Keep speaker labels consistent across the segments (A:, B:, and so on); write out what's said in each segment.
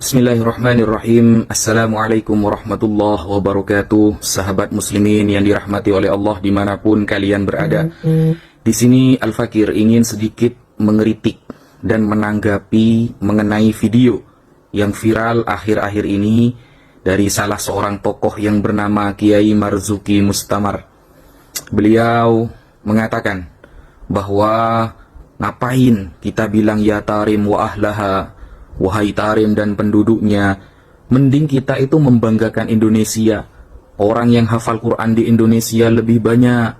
A: Bismillahirrahmanirrahim. Assalamualaikum warahmatullahi wabarakatuh. Sahabat muslimin yang dirahmati oleh Allah dimanapun kalian berada. Di sini Al-Fakir ingin sedikit mengeritik dan menanggapi mengenai video yang viral akhir-akhir ini dari salah seorang tokoh yang bernama Kiai Marzuki Mustamar. Beliau mengatakan bahwa ngapain kita bilang ya tarim wa ahlaha, wahai tarim dan penduduknya, mending kita itu membanggakan Indonesia. Orang yang hafal Quran di Indonesia lebih banyak,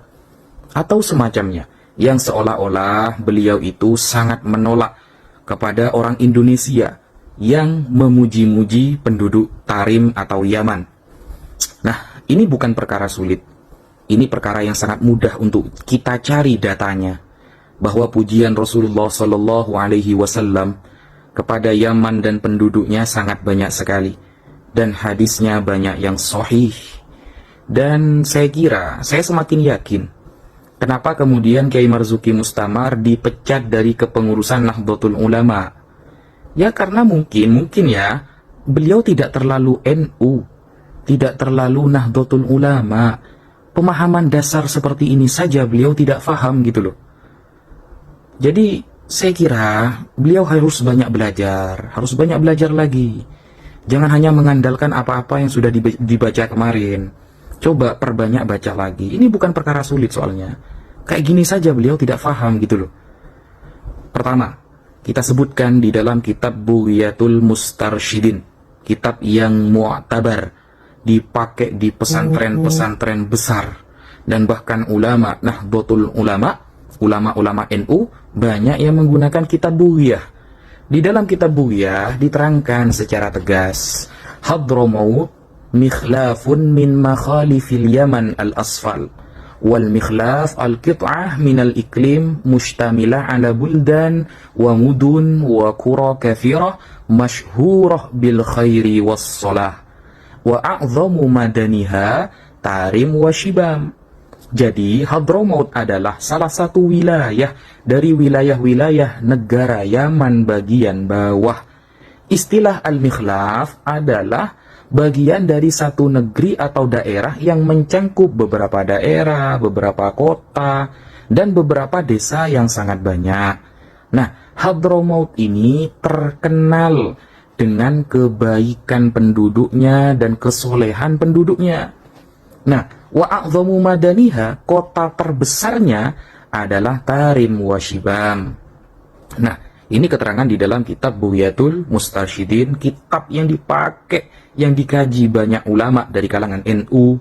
A: atau semacamnya, yang seolah-olah beliau itu sangat menolak kepada orang Indonesia yang memuji-muji penduduk Tarim atau Yaman. Nah, ini bukan perkara sulit. Ini perkara yang sangat mudah untuk kita cari datanya, bahwa pujian Rasulullah Shallallahu Alaihi Wasallam kepada Yaman dan penduduknya sangat banyak sekali, dan hadisnya banyak yang sahih. Dan saya kira, saya semakin yakin kenapa kemudian Kiai Marzuki Mustamar dipecat dari kepengurusan Nahdlatul Ulama. Ya karena mungkin ya beliau tidak terlalu NU, tidak terlalu Nahdlatul Ulama. Pemahaman dasar seperti ini saja beliau tidak faham gitu loh. Jadi saya kira beliau harus banyak belajar lagi. Jangan hanya mengandalkan apa-apa yang sudah dibaca kemarin. Coba perbanyak baca lagi. Ini bukan perkara sulit soalnya. Kayak gini saja beliau tidak paham gitu loh. Pertama, kita sebutkan di dalam kitab Bughiyatul Mustarsyidin, kitab yang mu'tabar, dipakai di pesantren-pesantren besar, dan bahkan ulama Nahdlatul Ulama, ulama-ulama NU banyak yang menggunakan kitab Bughiyah. Di dalam kitab Bughiyah diterangkan secara tegas, Hadramaut mikhlafun min makhalifil Yaman al-asfal, wal mikhlaf al-qit'ah min al-iklim mushtamilah ala buldan wa mudun wa qura kathirah masyhurah bil khairi was salah wa a'zamu madaniha Tarim wa Shibam. Jadi Hadramaut adalah salah satu wilayah dari wilayah-wilayah negara Yaman bagian bawah. Istilah al-mikhlaf adalah bagian dari satu negeri atau daerah yang mencangkup beberapa daerah, beberapa kota, dan beberapa desa yang sangat banyak. Nah, Hadramaut ini terkenal dengan kebaikan penduduknya dan kesolehan penduduknya. Nah, wa a'zamu madaniha, kota terbesarnya adalah Tarim wa Shibam. Nah, ini keterangan di dalam kitab Bughiyatul Mustarsyidin, kitab yang dipakai, yang dikaji banyak ulama dari kalangan NU,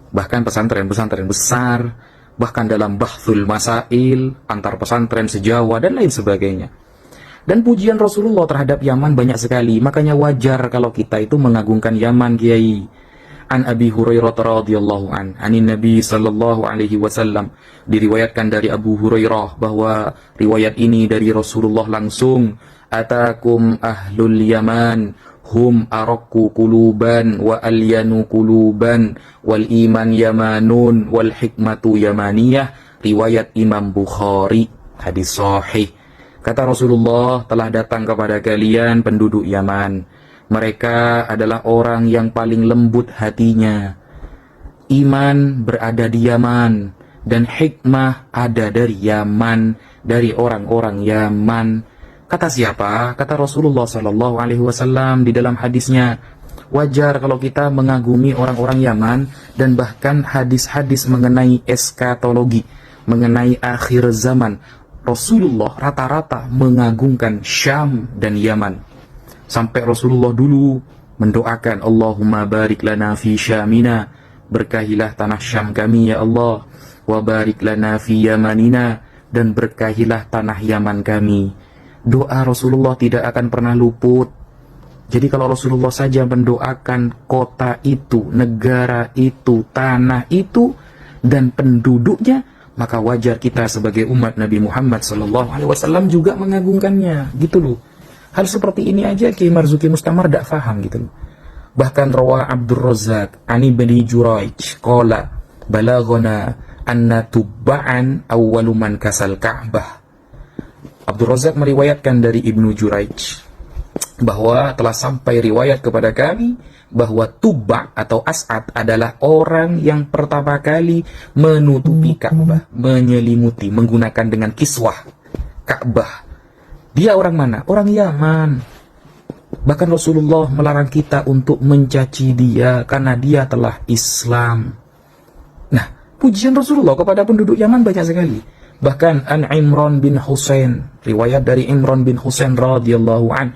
A: bahkan pesantren-pesantren besar, bahkan dalam bahthul masail antar pesantren sejawa dan lain sebagainya. Dan pujian Rasulullah terhadap Yaman banyak sekali, makanya wajar kalau kita itu mengagungkan Yaman, Kiai. An Abi Hurairah radhiyallahu anin Nabi sallallahu alaihi wasallam, diriwayatkan dari Abu Hurairah bahwa riwayat ini dari Rasulullah langsung, atakum ahlul Yaman hum araqqu quluban wa alyanu quluban wal iman yamanun wal hikmatu yamaniyah, riwayat Imam Bukhari, hadis sahih. Kata Rasulullah, telah datang kepada kalian penduduk Yaman. Mereka adalah orang yang paling lembut hatinya. Iman berada di Yaman, dan hikmah ada dari Yaman, dari orang-orang Yaman. Kata siapa? Kata Rasulullah Sallallahu Alaihi Wasallam di dalam hadisnya. Wajar kalau kita mengagumi orang-orang Yaman, dan bahkan hadis-hadis mengenai eskatologi, mengenai akhir zaman. Rasulullah rata-rata mengagungkan Syam dan Yaman. Sampai Rasulullah dulu mendoakan, Allahumma barik lana fi Syamina, berkahilah tanah Syam kami ya Allah, wa barik lana fi Yamanina, dan berkahilah tanah Yaman kami. Doa Rasulullah tidak akan pernah luput. Jadi kalau Rasulullah saja mendoakan kota itu, negara itu, tanah itu, dan penduduknya, maka wajar kita sebagai umat Nabi Muhammad SAW juga mengagungkannya, gitu loh. Hal seperti ini aja Kiai Marzuki Mustamar tidak faham gitu loh. Bahkan rawa Abdul Razak ani Bani Juraij qala balagona anna tubba'an awwalu man kasal Ka'bah. Abdul Razak meriwayatkan dari Ibnu Juraij, bahwa telah sampai riwayat kepada kami bahwa Tuba atau As'ad adalah orang yang pertama kali menutupi Ka'bah, menyelimuti, menggunakan dengan kiswah Ka'bah. Dia orang mana? Orang Yaman. Bahkan Rasulullah melarang kita untuk mencaci dia karena dia telah Islam. Nah, pujian Rasulullah kepada penduduk Yaman banyak sekali. Bahkan an Imran bin Husain, riwayat dari Imran bin Husain radhiyallahu an,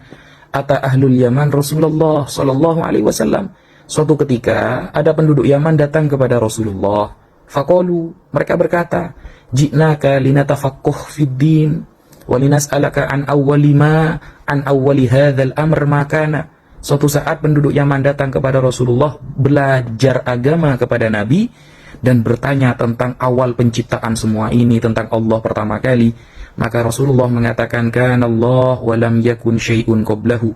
A: ata ahlul Yaman Rasulullah sallallahu alaihi wasallam. Suatu ketika ada penduduk Yaman datang kepada Rasulullah. Faqalu, mereka berkata, "Ji'naka linatafaqquh fid din wa linas'alaka an awwali hadzal amr ma kana." Suatu saat penduduk Yaman datang kepada Rasulullah belajar agama kepada Nabi dan bertanya tentang awal penciptaan semua ini, tentang Allah pertama kali. Maka Rasulullah mengatakan, kana Allah wa lam yakun syai'un qablahu.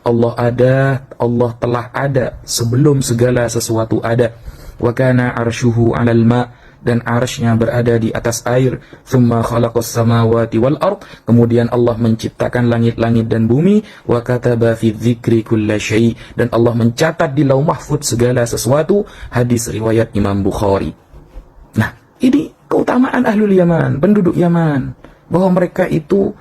A: Allah telah ada sebelum segala sesuatu ada. Wa kana arshuhu 'alal ma', dan arsy-Nya berada di atas air. Tsumma khalaqas samawati wal ard, kemudian Allah menciptakan langit-langit dan bumi. Wa kataba fi dzikri kulla syai', dan Allah mencatat di Lauh Mahfuz segala sesuatu. Hadis riwayat Imam Bukhari. Nah, ini keutamaan ahlul Yaman, penduduk Yaman, bahwa mereka itu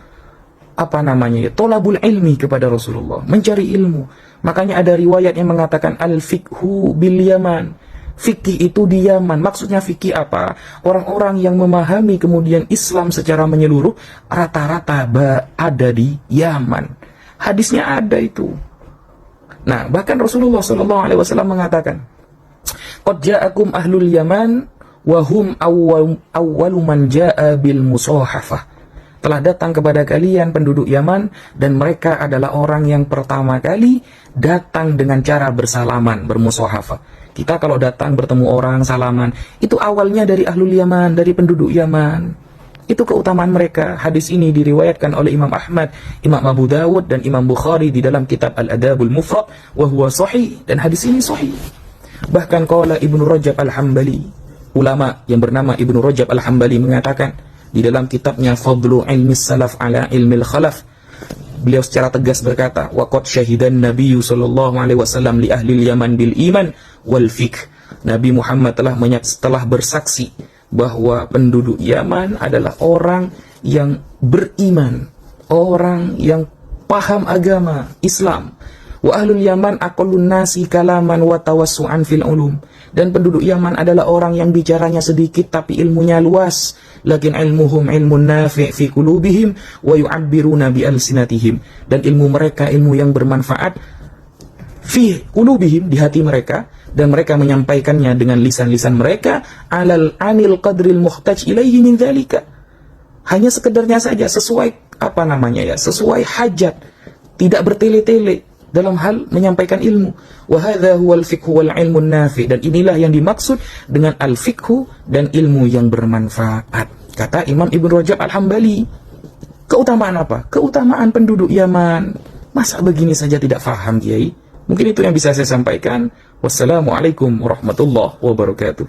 A: tolabul ilmi kepada Rasulullah, mencari ilmu. Makanya ada riwayat yang mengatakan al-fiqhu bil Yaman. Fikih itu di Yaman. Maksudnya fikih apa? Orang-orang yang memahami kemudian Islam secara menyeluruh rata-rata ada di Yaman. Hadisnya ada itu. Nah, bahkan Rasulullah SAW mengatakan, qad ja'akum ahlul Yaman wa hum awwalu man ja'a bil musahafah. Telah datang kepada kalian penduduk Yaman, dan mereka adalah orang yang pertama kali datang dengan cara bersalaman, bermusahafah. Kita kalau datang bertemu orang salaman, itu awalnya dari ahlul Yaman, dari penduduk Yaman. Itu keutamaan mereka. Hadis ini diriwayatkan oleh Imam Ahmad, Imam Abu Dawud, dan Imam Bukhari di dalam kitab Al-Adabul Mufrad, wa huwa sahih, dan hadis ini sahih. Bahkan qala Ibnu Rajab Al-Hambali, ulama yang bernama Ibnu Rajab Al-Hambali mengatakan di dalam kitabnya Fadlu Ilmi Salaf ala Ilmil Khalaf, beliau secara tegas berkata, waqad syahidan Nabi sallallahu alaihi wasallam li ahli Yaman bil iman wal fiqh. Nabi Muhammad telah bersaksi bahwa penduduk Yaman adalah orang yang beriman, orang yang paham agama Islam. Wa ahlul Yaman aqallun nasi kalaman wa tawassu'an fil ulum. Dan penduduk Yaman adalah orang yang bicaranya sedikit tapi ilmunya luas. Lakin ilmuhum ilmun nafi' fi qulubihim wa yu'abbiruna bi alsinatihim. Dan ilmu mereka ilmu yang bermanfaat fi qulubihim, di hati mereka, dan mereka menyampaikannya dengan lisan-lisan mereka anil qadril muhtaj ilaihi min dzalika. Hanya sekedarnya saja, sesuai sesuai hajat, tidak bertele-tele dalam hal menyampaikan ilmu. Wa hadza huwal fiqhu wal ilmun nafi', dan inilah yang dimaksud dengan al-fiqhu dan ilmu yang bermanfaat. Kata Imam Ibnu Rajab Al-Hambali. Keutamaan apa? Keutamaan penduduk Yaman. Masa begini saja tidak faham, Kiai? Mungkin itu yang bisa saya sampaikan. Wassalamualaikum warahmatullahi wabarakatuh.